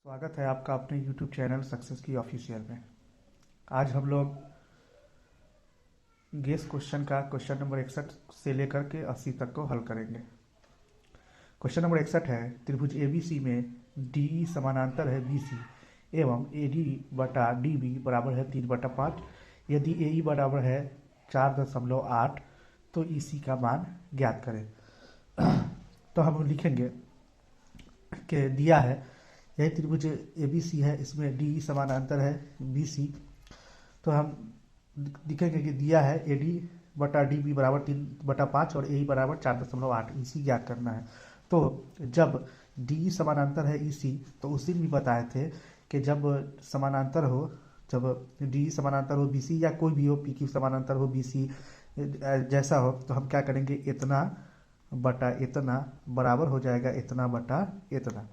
स्वागत है आपका अपने YouTube चैनल सक्सेस की ऑफिशियल में। आज हम लोग गेस क्वेश्चन का क्वेश्चन नंबर 61 से लेकर के 80 तक को हल करेंगे। क्वेश्चन नंबर 61 है, त्रिभुज ABC में DE समानांतर है BC एवं AD बटा DB बराबर है 3/5। यदि AE बराबर है 4.8 तो EC का मान ज्ञात करें। तो हम लिखेंगे कि दिया है यही त्रिभुज ABC है, इसमें DE समानांतर है BC। तो हम लिखेंगे कि दिया है AD बटा DB बराबर 3/5 और AE बराबर 4.8, EC ज्ञात करना है। तो जब DE समानांतर है EC, तो उस दिन भी बताए थे कि जब समानांतर हो, जब DE समानांतर हो BC या कोई भी हो, PQ समानांतर हो BC जैसा हो, तो हम क्या करेंगे, इतना बटा इतना बराबर हो जाएगा इतना बटा इतना।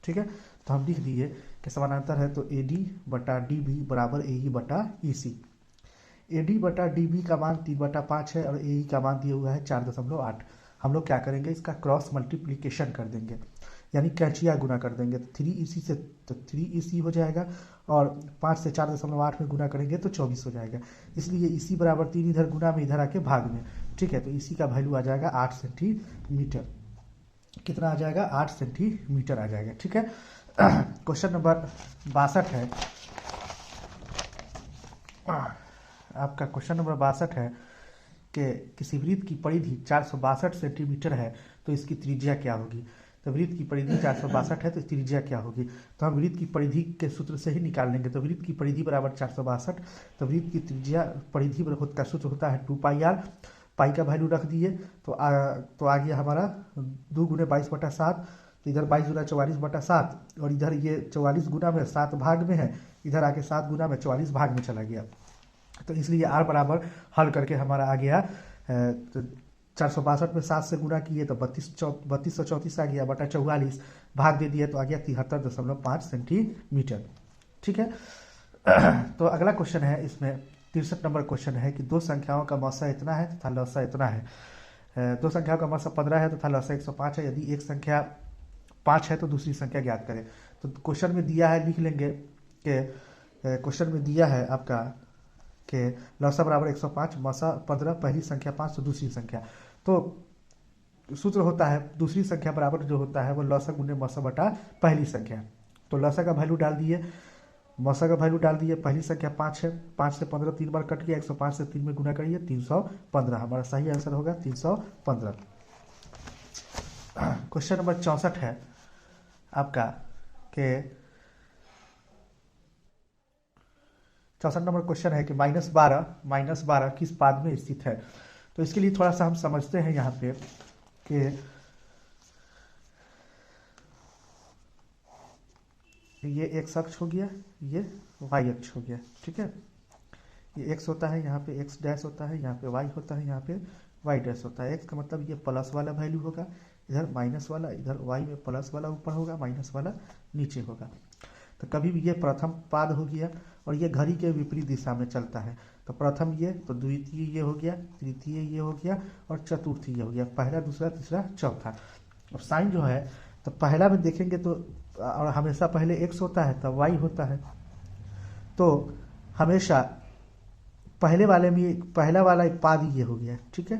ठीक है, तो हम लिख दिए कि समानांतर है तो AD बटा DB बराबर AE बटा EC। AD बटा DB का मान 3/5 है और AE का मान दिया हुआ है 4.8। हम लोग क्या करेंगे, इसका क्रॉस मल्टीप्लिकेशन कर देंगे, यानी कैंचिया गुना कर देंगे। तो 3EC से तो 3EC हो जाएगा और 5 से 4.8 में गुना करेंगे तो 24 हो जाएगा। इसलिए EC बराबर 3 इधर गुना में, इधर आके भाग में। ठीक है, तो EC का वैल्यू आ जाएगा 8 सेंटीमीटर। कितना आ जाएगा, 8 सेंटीमीटर आ जाएगा। ठीक है, क्वेश्चन नंबर 62 है आपका। क्वेश्चन नंबर 62 है कि किसी वृत्त की परिधि 462 सेंटीमीटर है तो इसकी त्रिज्या क्या होगी। तो वृत्त की परिधि 462 है तो त्रिज्या क्या होगी, तो हम वृत्त की परिधि के सूत्र से ही निकाल लेंगे। तो वृत्त की परिधि बराबर 462, तो वृत्त की त्रिज्या परिधि का सूत्र होता है 2πr। पाई का वैल्यू रख दिए तो आ गया हमारा 2 गुने 22/7। तो इधर 22 गुना 44/7 और इधर ये 44 गुना में 7 भाग में है, इधर आके 7 गुना में 44 भाग में चला गया। तो इसलिए R बराबर हल करके हमारा आ गया 462 में 7 से गुना किए तो 3234 आ गया बटा 44 भाग दे दिए तो आ गया 73.5 सेंटीमीटर। ठीक है, तो अगला क्वेश्चन है, इसमें 63 नंबर क्वेश्चन है कि दो संख्याओं का मौसा इतना है तथा लौसा इतना है। दो संख्याओं का मौसा 15 है तथा लौसा 105 है। यदि एक संख्या 5 है तो दूसरी संख्या ज्ञात करें। तो क्वेश्चन में दिया है, लिख लेंगे कि क्वेश्चन में दिया है आपका कि लौसा बराबर 105, मौसा 15, पहली संख्या 5 तो दूसरी संख्या। तो सूत्र होता है दूसरी संख्या बराबर जो होता है वो लौसा गुने मौसा बटा पहली संख्या। तो लौसा का वैल्यू डाल दिए, मौसा का वैल्यू डाल दिए। पहली संख्या 5 है, 5 से 15 3 बार कट गया, 105 से 3 में गुना करिए 315। हमारा सही आंसर होगा 315। क्वेश्चन नंबर 64 है आपका कि 64 नंबर क्वेश्चन है कि -12 किस पाद में स्थित है। तो इसके लिए थोड़ा सा हम समझते हैं यहाँ पे कि ये x अक्ष हो गया, ये y अक्ष हो गया। ठीक है, ये x होता है, यहाँ पे x डैश होता है, यहाँ पे y होता है, यहाँ पे y डैश होता है। x का मतलब ये प्लस वाला वैल्यू होगा, इधर माइनस वाला, इधर y में प्लस वाला ऊपर होगा, माइनस वाला नीचे होगा। तो कभी भी ये प्रथम पाद हो गया और ये घड़ी के विपरीत दिशा में चलता है। तो प्रथम ये, तो द्वितीय ये हो गया, तृतीय ये हो गया और चतुर्थ ये हो गया। पहला, दूसरा, तीसरा, चौथा। और साइन जो है तो पहला में देखेंगे तो और हमेशा पहले x होता है तब y होता है। तो हमेशा पहले वाले में पहला वाला पाद ये हो गया। ठीक है,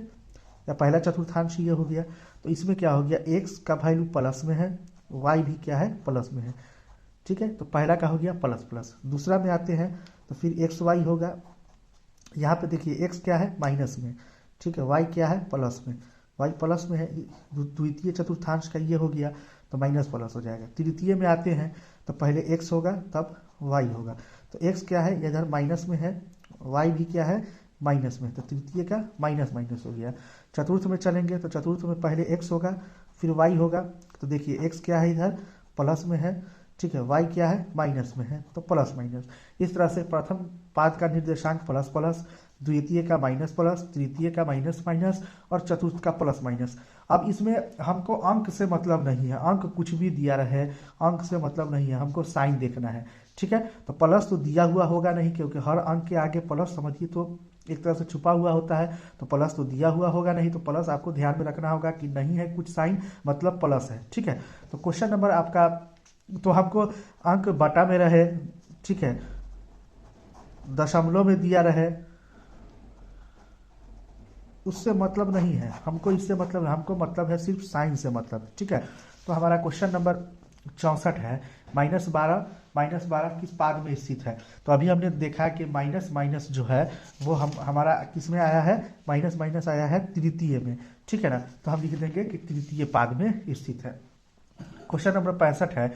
या पहला चतुर्थांश ये हो गया। तो इसमें क्या हो गया, x का वैल्यू प्लस में है, y भी क्या है, प्लस में है। ठीक है, तो पहला का हो गया प्लस प्लस। दूसरा में आते हैं तो फिर एक्स वाई होगा। यहाँ पे देखिए x क्या है, माइनस में। ठीक है, y क्या है, प्लस में। y प्लस में है, द्वितीय चतुर्थांश का ये हो गया तो माइनस प्लस हो जाएगा। तृतीय में आते हैं तो पहले x होगा तब y होगा। तो x क्या है, इधर माइनस में है, y भी क्या है, माइनस में। तो तृतीय का माइनस माइनस हो गया। चतुर्थ में चलेंगे तो चतुर्थ में पहले x होगा फिर y होगा। तो देखिए x क्या है, इधर प्लस में है। ठीक है, y क्या है, माइनस में है, तो प्लस माइनस। इस तरह से प्रथम पाद का निर्देशांक प्लस प्लस, द्वितीय का माइनस प्लस, तृतीय का माइनस माइनस और चतुर्थ का प्लस माइनस। अब इसमें हमको अंक से मतलब नहीं है, अंक कुछ भी दिया रहे अंक से मतलब नहीं है, हमको साइन देखना है। ठीक है, तो प्लस तो दिया हुआ होगा नहीं, क्योंकि हर अंक के आगे प्लस समझिए तो एक तरह से छुपा हुआ होता है। तो प्लस तो दिया हुआ होगा नहीं, तो प्लस आपको ध्यान में रखना होगा कि नहीं है कुछ साइन, मतलब प्लस है। ठीक है, तो क्वेश्चन नंबर आपका तो हमको अंक बटा में रहे, ठीक है, दशमलव में दिया रहे, उससे मतलब नहीं है हमको, इससे मतलब हमको मतलब है सिर्फ साइन से मतलब, ठीक है। तो हमारा क्वेश्चन नंबर 64 है -12 किस पाद में स्थित है। तो अभी हमने देखा कि माइनस माइनस जो है वो हमारा किस में आया है, माइनस माइनस आया है तृतीय में, ठीक है ना। तो हम लिख देंगे कि तृतीय पाद में स्थित है। क्वेश्चन नंबर 65 है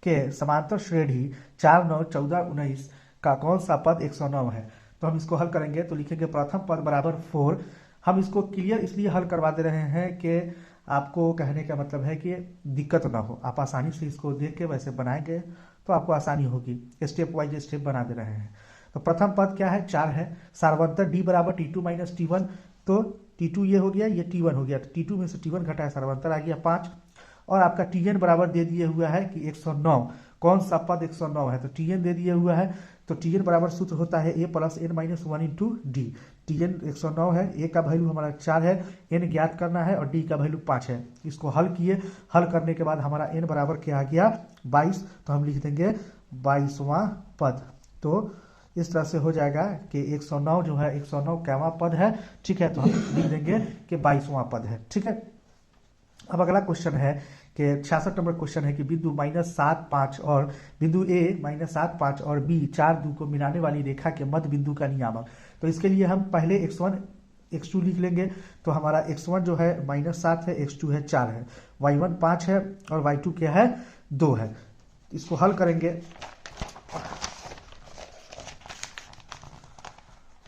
कि समांतर श्रेणी 4, 9, 14, 19 का कौन सा पद 109 है। तो हम इसको हल करेंगे तो लिखेंगे प्रथम पद बराबर 4। हम इसको क्लियर इसलिए हल करवा दे रहे हैं कि आपको कहने का मतलब है कि दिक्कत ना हो, आप आसानी से इसको देख के वैसे बनाएंगे तो आपको आसानी होगी, स्टेप वाइज स्टेप बना दे रहे हैं। तो प्रथम पद क्या है, 4 है। सार्वंतर डी बराबर T2 माइनस T1, तो T2 ये हो गया, ये T1 हो गया, तो T2 में से T1 घटाया, सार्वंतर आ गया 5। और आपका Tn बराबर दे दिए हुआ है कि 109, कौन सा पद 109 है, तो Tn दे दिए हुआ है। तो Tn बराबर सूत्र होता है a plus n minus 1 into D. Tn 109 है, a का वैल्यू हमारा 4 है, n ज्ञात करना है और d का वैल्यू 5 है। इसको हल किए, हल करने के बाद हमारा n बराबर क्या आ गया 22, तो हम लिख देंगे 22वां पद। तो इस तरह से हो जाएगा कि 109 जो है 109 कैवा पद है, ठीक है, तो हम लिख देंगे कि 22वां पद है, ठीक है। अब अगला क्वेश्चन है कि 66 नंबर क्वेश्चन है कि बिंदु -7, 5 और बिंदु ए -7, 5 और बी 4, 2 को मिलाने वाली रेखा के मध्य बिंदु का नियामक। तो इसके लिए हम पहले x1 x2 लिख लेंगे। तो हमारा x1 जो है -7 है, x2 है 4 है, y1 5 है और y2 क्या है 2 है। इसको हल करेंगे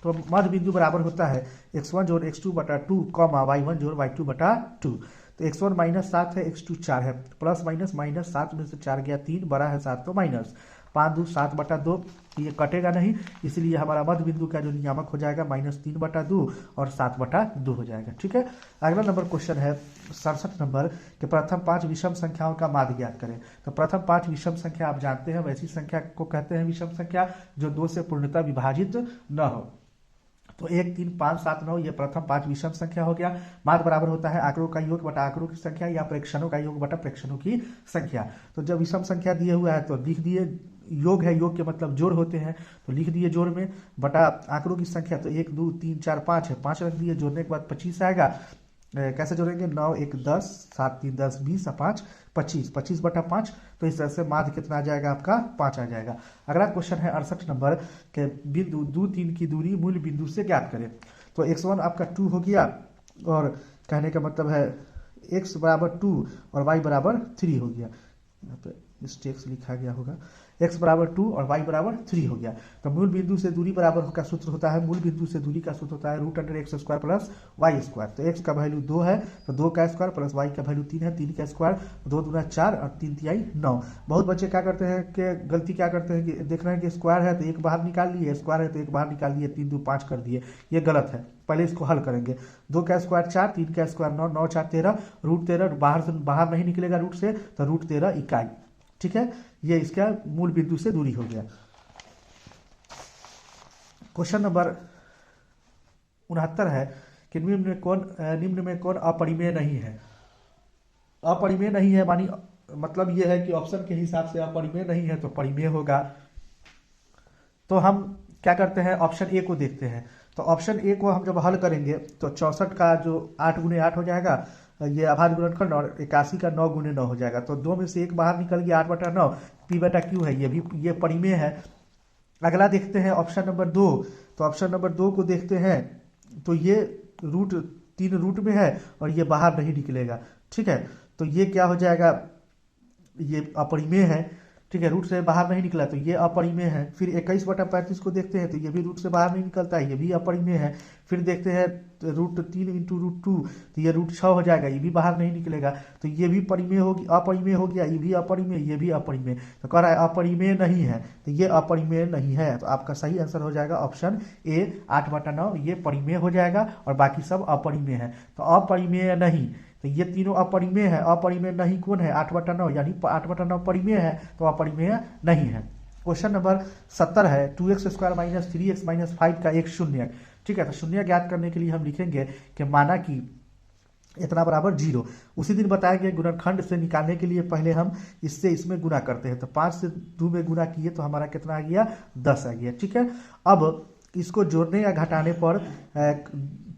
तो मध्य बिंदु बराबर होता है x1 जोड़ x2 बटा 2 कॉमा y1 जोड़ y2 बटा 2। तो x1 -7 है, x2 4 है, प्लस माइनस माइनस 7 में से 4 गया 3, बड़ा है 7 तो माइनस 5 2 7 बटा 2, ये कटेगा नहीं, इसलिए हमारा मध्य बिंदु का जो नियामक हो जाएगा -3 बटा 2 और 7 बटा 2 हो जाएगा, ठीक है। अगला नंबर क्वेश्चन है 67 नंबर के प्रथम 5 विषम संख्याओं का माध्य ज्ञात करें। तो प्रथम 5 विषम संख्या आप जानते हैं, वैसी संख्या को कहते हैं विषम संख्या जो 2 से पूर्णतः विभाजित न हो। तो 1 3 5 7 9 ये प्रथम 5 विषम संख्या हो गया। माध्य बराबर होता है आंकड़ों का योग बटा आंकड़ों की संख्या या प्रेक्षणों का योग बटा प्रेक्षणों की संख्या। तो जब विषम संख्या दिए हुआ है तो लिख दिए, योग है, योग के मतलब जोड़ होते हैं, तो लिख दिए जोड़ में, बटा आंकड़ों की संख्या तो 1 2 3 4 5 है, 5 रख दिए, जोड़ने के बाद 25 आएगा। कैसे जोड़ेंगे, 9 1 10, 7 3 10 20 और 5 25, 25 बटा 5। तो इस तरह से माध्य कितना आ जाएगा आपका 5 आ जाएगा। अगला क्वेश्चन है 68 नंबर के बिंदु 2 3 की दूरी मूल बिंदु से ज्ञात करें। तो x1 आपका 2 हो गया और कहने का मतलब है x बराबर 2 और y बराबर 3 हो गया, यहाँ पे मिस्टेक से लिखा गया होगा, x बराबर 2 और y बराबर 3 हो गया। तो मूल बिंदु से दूरी बराबर का सूत्र होता है, मूल बिंदु से दूरी का सूत्र होता है √x² प्लस y स्क्वायर। तो x का वैल्यू 2 है तो 2 का स्क्वायर प्लस y का वैल्यू 3 है, 3 का स्क्वायर, 2 दूना 4 और 3 तिहाई 9। बहुत बच्चे क्या करते हैं कि गलती क्या करते हैं कि देख रहे हैं कि स्क्वायर है तो एक बाहर निकाल लिए, स्क्वायर है तो एक बाहर निकाल लिए, 3 2 5 कर दिए, ये गलत है। पहले इसको हल करेंगे, 2 का स्क्वायर 4, 3 का स्क्वायर 9, 9 4 13, √13 बाहर नहीं निकलेगा रूट से, तो √13 इकाई, ठीक है। ये इसका मूल बिंदु से दूरी हो गया। क्वेश्चन नंबर 69 है कि निम्न में कौन अपरिमेय नहीं है। अपरिमेय नहीं है मानी मतलब ये है कि ऑप्शन के हिसाब से अपरिमेय नहीं है तो परिमेय होगा। तो हम क्या करते हैं, ऑप्शन ए को देखते हैं। तो ऑप्शन ए को हम जब हल करेंगे तो 64 का जो 8 × 8 हो जाएगा, ये आभाज्य गुणनखंड, और 81 का 9 × 9 हो जाएगा। तो 2 में से 1 बाहर निकल गया, 8 बटा 9, पी बटा क्यू है, ये भी ये परिमेय है। अगला देखते हैं ऑप्शन नंबर 2। तो ऑप्शन नंबर 2 को देखते हैं तो ये √3 रूट में है और ये बाहर नहीं निकलेगा, ठीक है। तो ये क्या हो जाएगा, ये अपरिमेय है, ठीक है, रूट से बाहर नहीं निकला तो ये अपरिमेय है। फिर 21 बटा 35 को देखते हैं तो ये भी रूट से बाहर नहीं निकलता है, ये भी अपरिमेय है। फिर देखते हैं √3 इंटू √2 तो ये √6 हो जाएगा, ये भी बाहर नहीं निकलेगा, तो ये भी परिमेय होगी, अपरिमेय हो गया, ये भी अपरिमेय, ये भी अपरिमेय। तो कह रहा है अपरिमेय नहीं है, तो ये अपरिमेय नहीं है। तो आपका सही आंसर हो जाएगा ऑप्शन ए 8 बटा 9, ये परिमेय हो जाएगा और बाकी सब अपरिमेय है। तो अपरिमेय नहीं, तो ये तीनों अपरिमेय है, अपरिमेय नहीं कौन है 8 बटा 9, यानी 8 बटा 9 परिमेय है तो अपरिमेय नहीं है। क्वेश्चन नंबर 70 है 2x² - 3x - 5 का एक शून्य, ठीक है। तो शून्य ज्ञात करने के लिए हम लिखेंगे कि माना कि इतना बराबर 0। उसी दिन बताया गया गुणनखंड से निकालने के लिए पहले हम इससे इसमें गुना करते हैं, तो 5 से 2 में गुना किए तो हमारा कितना आ गया, 10 आ गया। ठीक है, अब इसको जोड़ने या घटाने पर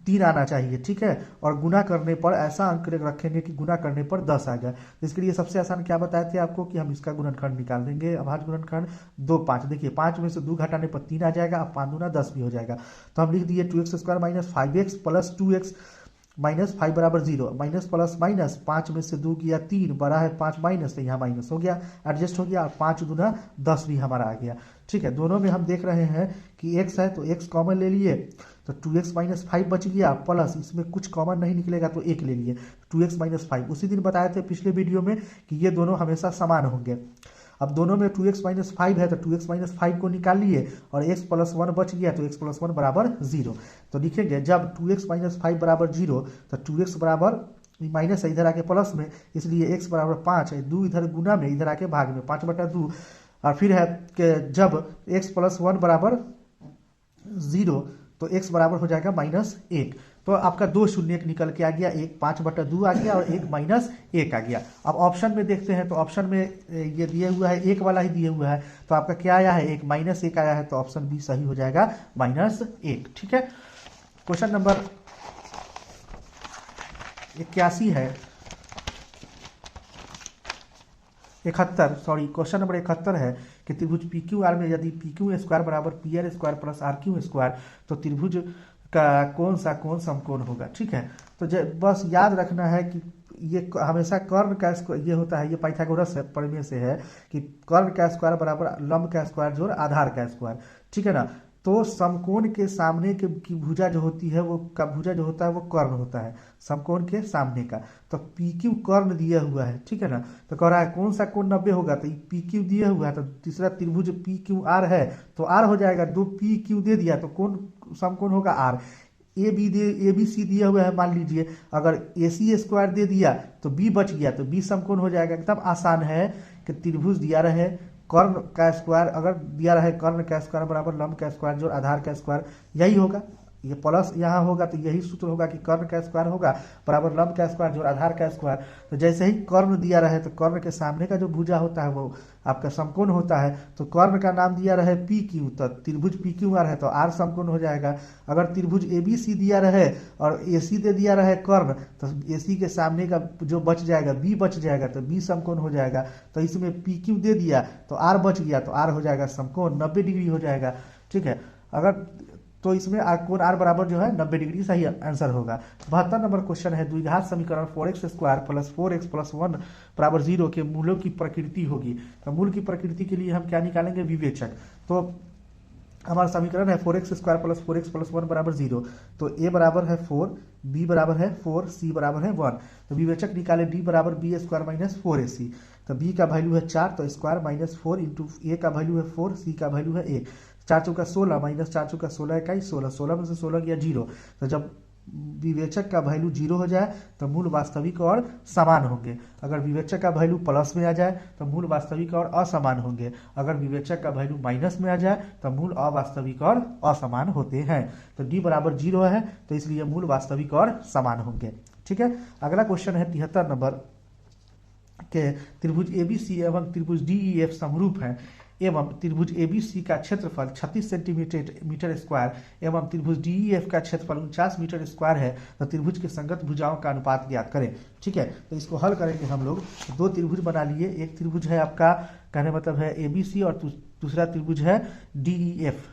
3 आना चाहिए। ठीक है, और गुना करने पर ऐसा अंक रखेंगे कि गुना करने पर 10 आ गया। तो इसके लिए सबसे आसान क्या बताए थे आपको कि हम इसका गुणनखंड निकाल देंगे। अभाज्य गुणनखंड 2 5, देखिए 5 में से 2 घटाने पर 3 आ जाएगा, अब 5 दूना 10 भी हो जाएगा। तो हम लिख दिए 2x² minus 5x plus 2x minus 5 बराबर 0। माइनस प्लस माइनस 5 में से 2 किया 3, बड़ा है 5 माइनस, तो यहाँ माइनस हो गया, एडजस्ट हो गया, और 5 दूना 10 भी हमारा आ गया। ठीक है, दोनों में हम देख रहे हैं कि x है तो x कॉमन ले लिए, तो 2x माइनस 5 बच गया, प्लस इसमें कुछ कॉमन नहीं निकलेगा तो 1 ले लिए, 2x माइनस 5। उसी दिन बताए थे पिछले वीडियो में कि ये दोनों हमेशा समान होंगे। अब दोनों में 2x माइनस 5 है तो 2x माइनस 5 को निकाल लिए और x प्लस 1 बच गया, तो x प्लस 1 बराबर 0। तो लिखेंगे जब 2x माइनस 5 बराबर 0 तो 2x बराबर माइनस है, इधर आके प्लस में, इसलिए x बराबर 5 है, 2 इधर गुना में, इधर आके भाग में, 5/2। और फिर है कि जब x प्लस 1 बराबर 0 तो x बराबर हो जाएगा -1। तो आपका 2 शून्य एक निकल के आ गया, 1 5/2 आ गया और 1 -1 आ गया। अब ऑप्शन में देखते हैं तो ऑप्शन में ये दिए हुआ है 1 वाला ही दिए हुआ है, तो आपका क्या आया है, 1 -1 आया है, तो ऑप्शन बी सही हो जाएगा -1। ठीक है, क्वेश्चन नंबर 81 है, 71 क्वेश्चन नंबर 71 है कि त्रिभुज PQR में यदि PQ² बराबर PR² प्लस RQ² तो त्रिभुज का कौन सा कोण समकोण होगा। ठीक है, तो बस याद रखना है कि ये हमेशा कर्ण का ये होता है, ये पाइथागोरस प्रमेय से है कि कर्ण का स्क्वायर बराबर लंब का स्क्वायर जोड़ आधार का स्क्वायर। ठीक है ना, तो समकोण के सामने की भुजा जो होती है वो का भुजा जो होता है वो कर्ण होता है समकोण के सामने का। तो PQ कर्ण दिया हुआ है। ठीक है ना, तो कह रहा है कौन सा कोण 90 होगा, तो PQ दिया हुआ है, तो तीसरा त्रिभुज PQR है तो R हो जाएगा, 2 PQ दे दिया तो कौन समकोण होगा R। ABC दिया हुआ है, मान लीजिए अगर AC² दे दिया तो B बच गया, तो B समकोण हो जाएगा। एकदम आसान है कि त्रिभुज दिया रहे कर्ण का स्क्वायर, अगर दिया रहे कर्ण का स्क्वायर बराबर लंब का स्क्वायर जो आधार का स्क्वायर, यही होगा, ये प्लस यहाँ होगा तो यही सूत्र होगा कि कर्ण का स्क्वायर होगा बराबर लंब का स्क्वायर जो आधार का स्क्वायर। तो जैसे ही कर्ण दिया रहे तो कर्ण के सामने का जो भुजा होता है वो आपका समकोण होता है, तो कर्ण का नाम दिया रहे PQ, तो त्रिभुज PQR है तो R समकोण हो जाएगा। अगर त्रिभुज ABC दिया रहे और AC दे दिया रहे कर्ण, तो AC के सामने का जो बच जाएगा B बच जाएगा, तो B समकोण हो जाएगा। तो इसमें PQ दे दिया तो R बच गया, तो R हो जाएगा समकोण, 90 डिग्री हो जाएगा। ठीक है, अगर तो इसमें कोण R बराबर जो है 90 डिग्री सही आंसर होगा। 72 नंबर क्वेश्चन है, द्विघात समीकरण 4x² प्लस 4x प्लस 1 बराबर 0 के मूलों की प्रकृति होगी। तो मूल की प्रकृति के लिए हम क्या निकालेंगे, विवेचक। तो हमारा समीकरण है 4x² प्लस 4x प्लस 1 बराबर 0, तो A बराबर है 4, B बराबर है 4, C बराबर है 1। तो विवेचक निकाले D बराबर B² माइनस 4AC, तो B का वैल्यू है 4, तो स्क्वायर माइनस 4 इंटू A का वैल्यू है 4, C का वैल्यू है 1, 4 चौका 16 माइनस 4 चौका 16 21, 16 में से 16 गया 0। तो जब विवेचक का वैल्यू 0 हो जाए तो मूल वास्तविक और समान होंगे। अगर विवेचक का वैल्यू प्लस में आ जाए तो मूल वास्तविक और असमान होंगे। अगर विवेचक का वैल्यू माइनस में आ जाए तो मूल अवास्तविक और असमान होते हैं। तो D बराबर 0 है तो इसलिए मूल वास्तविक और समान होंगे। ठीक है, अगला क्वेश्चन है 73 नंबर के त्रिभुज ABC एवं त्रिभुज DEF समरूप है एवं त्रिभुज ABC का क्षेत्रफल 36 सेंटीमीटर स्क्वायर एवं त्रिभुज DEF का क्षेत्रफल 49 मीटर स्क्वायर है, तो त्रिभुज के संगत भुजाओं का अनुपात ज्ञात करें। ठीक है, तो इसको हल करेंगे हम लोग। 2 त्रिभुज बना लिए, एक त्रिभुज है आपका कहने मतलब है ABC और दूसरा त्रिभुज है DEF।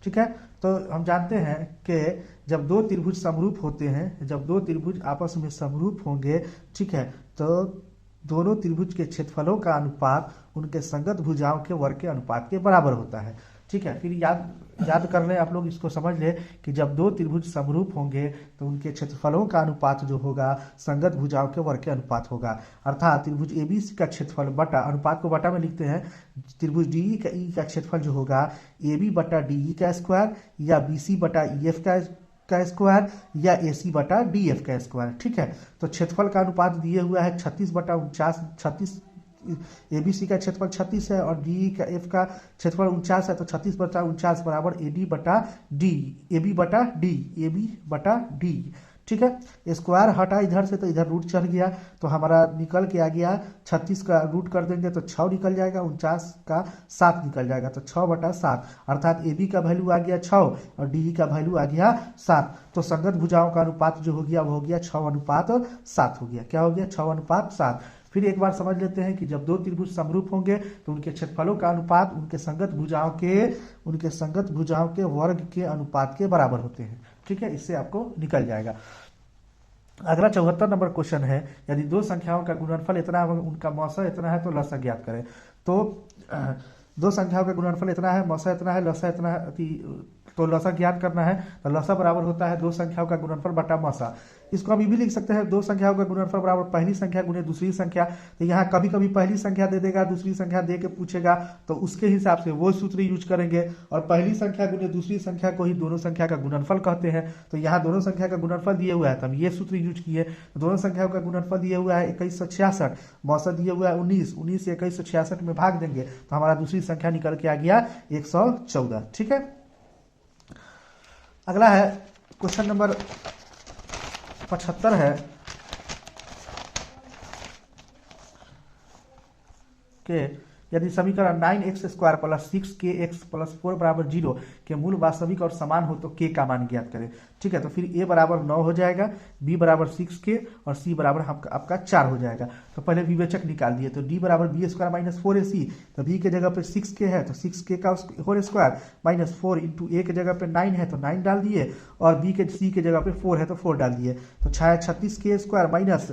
ठीक है, तो हम जानते हैं कि जब 2 त्रिभुज समरूप होते हैं, जब 2 त्रिभुज आपस में समरूप होंगे, ठीक है, तो दोनों त्रिभुज के क्षेत्रफलों का अनुपात उनके संगत भुजाओं के वर्ग के अनुपात के बराबर होता है। ठीक है, फिर याद कर लें आप लोग, इसको समझ लें कि जब 2 त्रिभुज समरूप होंगे तो उनके क्षेत्रफलों का अनुपात जो होगा संगत भुजाओं के वर्ग के अनुपात होगा। अर्थात त्रिभुज ABC का क्षेत्रफल बटा, अनुपात को बटा में लिखते हैं, त्रिभुज DE का क्षेत्रफल जो होगा AB बटा DE का स्क्वायर या BC बटा EF का स्क्वायर या AC बटा DF का स्क्वायर। ठीक है, तो क्षेत्रफल का अनुपात दिए हुआ है 36/49, 36 ABC का क्षेत्रफल 36 है और DEF का क्षेत्रफल 49 है, तो 36/49 बराबर AB बटा D, AB बटा D। ठीक है। स्क्वायर हटा इधर से तो इधर रूट चल गया, तो हमारा निकल के आ गया 36 का रूट कर देंगे तो 6 निकल जाएगा, 49 का 7 निकल जाएगा, तो 6/7 अर्थात ए बी का वैल्यू आ गया 6 और डी का वैल्यू आ गया 7। तो संगत भुजाओं का अनुपात जो हो गया वो हो गया 6:7 हो गया। क्या हो गया? 6:7। फिर एक बार समझ लेते हैं कि जब दो त्रिभुज समरूप होंगे तो उनके क्षेत्रफलों का अनुपात उनके संगत भुजाओं के वर्ग के अनुपात के बराबर होते हैं। ठीक है, इससे आपको निकल जाएगा। अगला 74 नंबर क्वेश्चन है, यदि दो संख्याओं का गुणनफल इतना है उनका मौसा इतना है तो लसा ज्ञात करें। तो दो संख्याओं का गुणनफल इतना है, मौसा इतना है, लसा इतना है, तो लसा ज्ञात करना है। तो लसा बराबर होता है दो संख्याओं का गुणनफल बटा मौसा। इसको हम ये भी लिख सकते हैं, दो संख्याओं का गुणनफल बराबर पहली संख्या गुणे दूसरी संख्या। तो यहाँ कभी कभी पहली संख्या दे देगा, दूसरी संख्या दे के पूछेगा, तो उसके हिसाब से वो सूत्र यूज करेंगे। और पहली संख्या गुणे दूसरी संख्या को ही दोनों संख्या का गुणनफल कहते हैं। तो यहाँ दोनों संख्या का गुणनफल दिया हुआ है तो हम ये सूत्र यूज किए। तो दोनों संख्याओं का गुणनफल दिया हुआ है 2166, मौसा दिया हुआ है 19 से 2166 में भाग देंगे तो हमारा दूसरी संख्या निकल के आ गया 114। ठीक है। अगला है क्वेश्चन नंबर 75 है कि यदि समीकरण 9x² + 6kx + 4 = 0 के मूल वास्तविक और समान हो तो k का मान ज्ञात करें। ठीक है, तो फिर a बराबर 9 हो जाएगा, b बराबर 6k और c बराबर आपका 4 हो जाएगा। तो पहले विवेचक निकाल दिए, तो d बराबर b² - 4ac, तो b के जगह पे 6k है तो 6k का whole square minus 4 into a के जगह पे 9 है तो 9 डाल दिए और c के जगह पे 4 है तो 4 डाल दिए। तो 36k² माइनस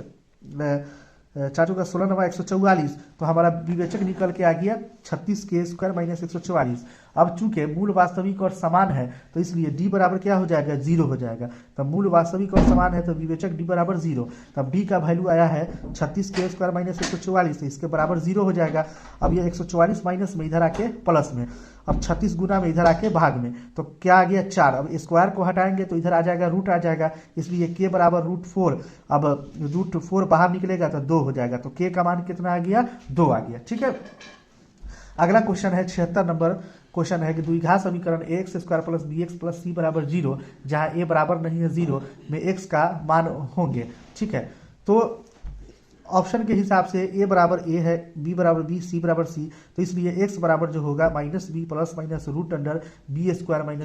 4 का 16 नवा 144, तो हमारा विवेचक निकल के आ गया 36k² - 144। अब चूंकि मूल वास्तविक और समान है तो इसलिए d बराबर क्या हो जाएगा? 0 हो जाएगा। तब मूल वास्तविक और समान है तो विवेचक d बराबर 0। तब d का वैल्यू आया है 36k² - 144, तो इसके बराबर 0 हो जाएगा। अब ये 144 माइनस में इधर आके प्लस में, अब 36 गुना में इधर आके भाग में, तो क्या आ गया 4। अब स्क्वायर को हटाएंगे तो इधर आ जाएगा रूट आ जाएगा, इसलिए k बराबर √4। अब √4 बाहर निकलेगा तो 2 हो जाएगा, तो k का मान कितना आ गया? 2 आ गया। ठीक है। अगला क्वेश्चन है 76 नंबर क्वेश्चन है कि द्विघात समीकरण ax² + bx + c बराबर 0 जहां a बराबर नहीं है 0 में x का मान होंगे। ठीक है, तो ऑप्शन के हिसाब से a बराबर a है, b बराबर b, c बराबर c, तो इसलिए x बराबर जो होगा -b + -√b²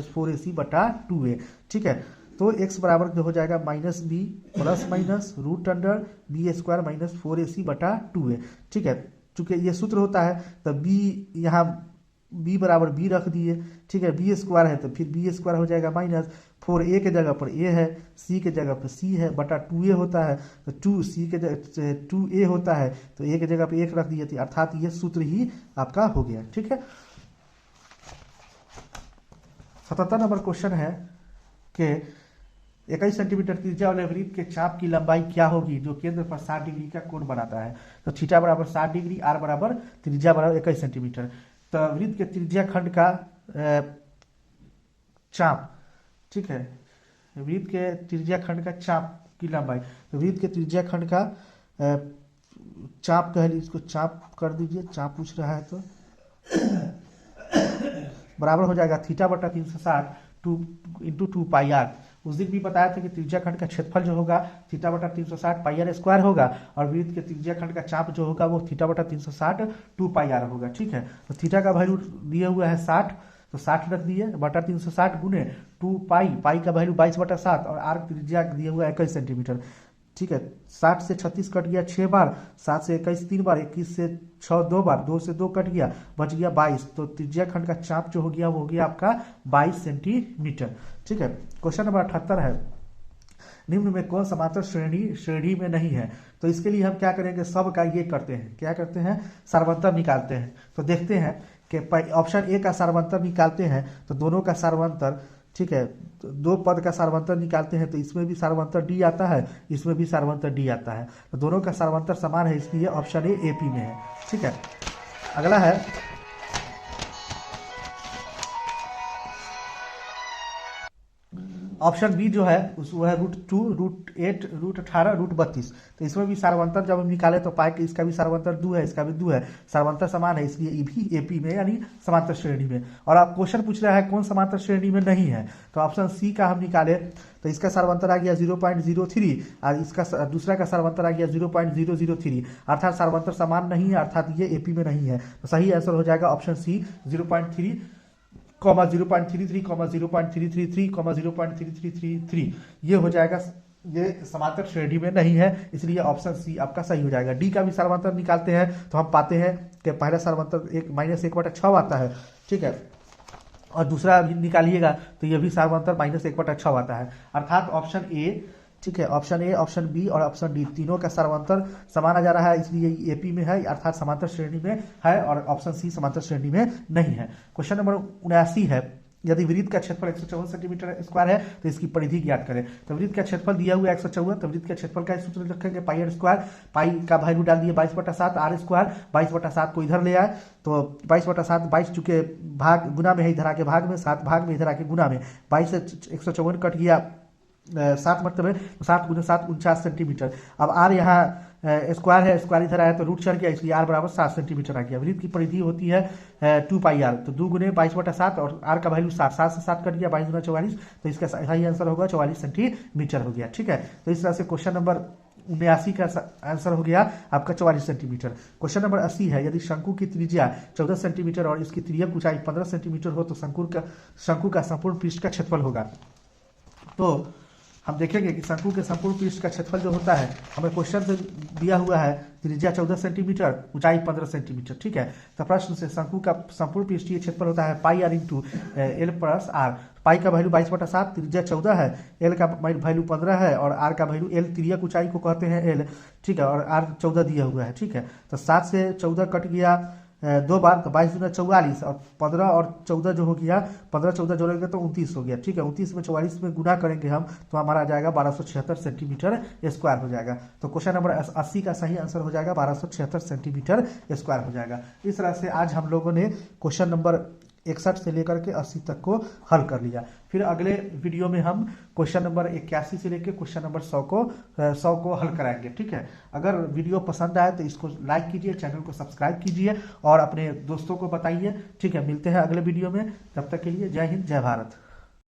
- 4ac बटा 2a। ठीक है, तो x बराबर जो हो जाएगा -b + -√b² - 4ac बटा 2a। ठीक है, चूंकि ये सूत्र होता है तो b यहाँ b बराबर b रख दिए। ठीक है, b² है तो फिर b² हो जाएगा -4, a के जगह पर a है, c के जगह पर c है, बटा 2a होता है तो 2a होता है तो a के जगह पर 1 रख दिए थे, अर्थात ये सूत्र ही आपका हो गया। ठीक है। 77 नंबर क्वेश्चन है कि 21 सेंटीमीटर त्रिज्या वाले वृत्त के चाप की लंबाई क्या होगी जो केंद्र पर 60 डिग्री का कोण बनाता है। तो थीटा बराबर 60 डिग्री, r बराबर त्रिज्या बराबर 21 सेंटीमीटर। तो वृत्त के त्रिज्या खंड का चाप, ठीक है, वृत्त के त्रिज्या खंड का चाप की लंबाई, तो वृत्त के त्रिज्या खंड का चाप कह लीजिए, इसको चाप कर दीजिए, चाप पूछ रहा है तो बराबर हो जाएगा थीटा बटा 360 इंटू 2πr। उस दिन भी बताया था कि त्रिज्या खंड का क्षेत्रफल जो होगा थीटा बटा 360 πr² होगा और वृत्त के त्रिज्या खंड का चाप जो होगा वो थीटा बटा 360 2πr होगा। ठीक है, तो थीटा का वैल्यू दिया हुआ है 60, तो 60 रख दिए बटा 360 गुने 2π का वैल्यू 22/7 और r त्रिज्या दिया हुआ है 21 सेंटीमीटर। ठीक है, 60 से 36 कट गया 6 बार, 7 से 21 3 बार, 21 से 6 2 बार, 2 से 2 कट गया, बच गया 22। तो त्रिज्या खंड का चाप जो हो गया वो हो गया आपका 22 सेंटीमीटर। ठीक है, क्वेश्चन नंबर 78 है, निम्न में कौन समांतर श्रेणी में नहीं है। तो इसके लिए हम क्या करेंगे, सब का ये करते हैं, क्या करते हैं, सार्वंतर निकालते हैं। तो देखते हैं कि ऑप्शन ए का सार्वंतर निकालते हैं तो दोनों का सार्वंतर, ठीक है, तो दो पद का सार्वंतर निकालते हैं तो इसमें भी सार्वंतर डी आता है, इसमें भी सार्वंतर डी आता है, तो दोनों का सार्वंतर समान है, इसलिए ऑप्शन ए एपी में है। ठीक है, अगला है ऑप्शन बी जो है वो है √2, √8, √18, √32। तो इसमें भी सार्वंतर जब हम निकाले तो पाए कि इसका भी सार्वंतर 2 है, इसका भी 2 है, सार्वंतर समान है, इसलिए ये भी एपी में यानी समांतर श्रेणी में। और आप क्वेश्चन पूछ रहा है कौन समांतर श्रेणी में नहीं है, तो ऑप्शन सी का हम निकाले तो इसका सार्वंतर आ गया 0.03 और इसका दूसरा का सार्वंतर आ गया 0.003, अर्थात सार्वंतर समान नहीं है, अर्थात ये एपी में नहीं है। तो सही आंसर हो जाएगा ऑप्शन सी 0.3, 0.33, 0.333, 0.3333, ये हो जाएगा, ये समांतर श्रेणी में नहीं है, इसलिए ऑप्शन सी आपका सही हो जाएगा। डी का भी सार्वंतर निकालते हैं तो हम पाते हैं कि पहला सार्वंतर -1/6 आता है, ठीक है, और दूसरा भी निकालिएगा तो ये भी सार्वंतर -1/6 आता है, अर्थात ऑप्शन ए, ठीक है, ऑप्शन ए, ऑप्शन बी और ऑप्शन डी तीनों का सार्वंतर समान आ जा रहा है, इसलिए एपी में है, अर्थात समांतर श्रेणी में है, और ऑप्शन सी समांतर श्रेणी में नहीं है। क्वेश्चन नंबर 79 है, यदि वृत्त का क्षेत्रफल 114 सेंटीमीटर स्क्वायर है तो इसकी परिधि ज्ञात करें। तो वृत्त का क्षेत्रफल दिया हुआ है 114, तो वृत्त का क्षेत्रफल का सूत्र रखेंगे पाई आर स्क्वायर, पाई का वैल्यू डाल दिए 22/7, आर स्क्वायर 22/7 को इधर ले आए तो 22/7, 22 चूंकि भाग गुना में है, इधर आके भाग में, 7 भाग में, इधर आके गुना में, 22 से 154 कट गया 7 मतलब 7 × 7 49 सेंटीमीटर। अब आर यहाँ स्क्वायर है, स्क्वायर इधर आया तो रूट चढ़ गया, इसलिए आर बराबर 7 सेंटीमीटर आ गया। वृत्त की परिधि होती है 2πr, तो 2 × 22/7 और आर का वैल्यू 7, 7 से 7 कट गया 22 × 44, तो इसका सही आंसर होगा 44 सेंटीमीटर हो गया, ठीक है। तो इस तरह से क्वेश्चन नंबर 79 का आंसर हो गया आपका 44 सेंटीमीटर। क्वेश्चन नंबर 80 है, यदि शंकु की त्रिज्या 14 सेंटीमीटर और इसकी तिर्यक ऊंचाई 15 सेंटीमीटर हो तो शंकु का संपूर्ण पृष्ठ का क्षेत्रफल होगा। तो हम देखेंगे कि शंकु के संपूर्ण पृष्ठ का क्षेत्रफल जो होता है, हमें क्वेश्चन से दिया हुआ है त्रिज्या 14 सेंटीमीटर, ऊंचाई 15 सेंटीमीटर, ठीक है। तो प्रश्न से शंकु का संपूर्ण पृष्ठीय क्षेत्रफल होता है pi R into L plus R. Pi का वैल्यू 22/7, त्रिज्या 14 है, एल का वैल्यू 15 है और आर का वैल्यू, एल तिर्यक ऊंचाई को कहते हैं एल, ठीक है, और आर 14 दिया हुआ है, ठीक है। तो 7 से 14 कट गया 2 बार, तो 22 × 44 और 15 और 14 जो हो गया, 15 14 जोड़ेंगे तो 29 हो गया, ठीक है। 29 में 44 में गुना करेंगे हम तो हमारा आ जाएगा 1276 सेंटीमीटर स्क्वायर हो जाएगा। तो क्वेश्चन नंबर 80 का सही आंसर हो जाएगा 1276 सेंटीमीटर स्क्वायर हो जाएगा। इस तरह से आज हम लोगों ने क्वेश्चन नंबर 61 से लेकर के 80 तक को हल कर लिया। फिर अगले वीडियो में हम क्वेश्चन नंबर 81 से लेकर क्वेश्चन नंबर 100 को हल कराएंगे, ठीक है। अगर वीडियो पसंद आए तो इसको लाइक कीजिए, चैनल को सब्सक्राइब कीजिए और अपने दोस्तों को बताइए, ठीक है। मिलते हैं अगले वीडियो में, तब तक के लिए जय हिंद, जय भारत।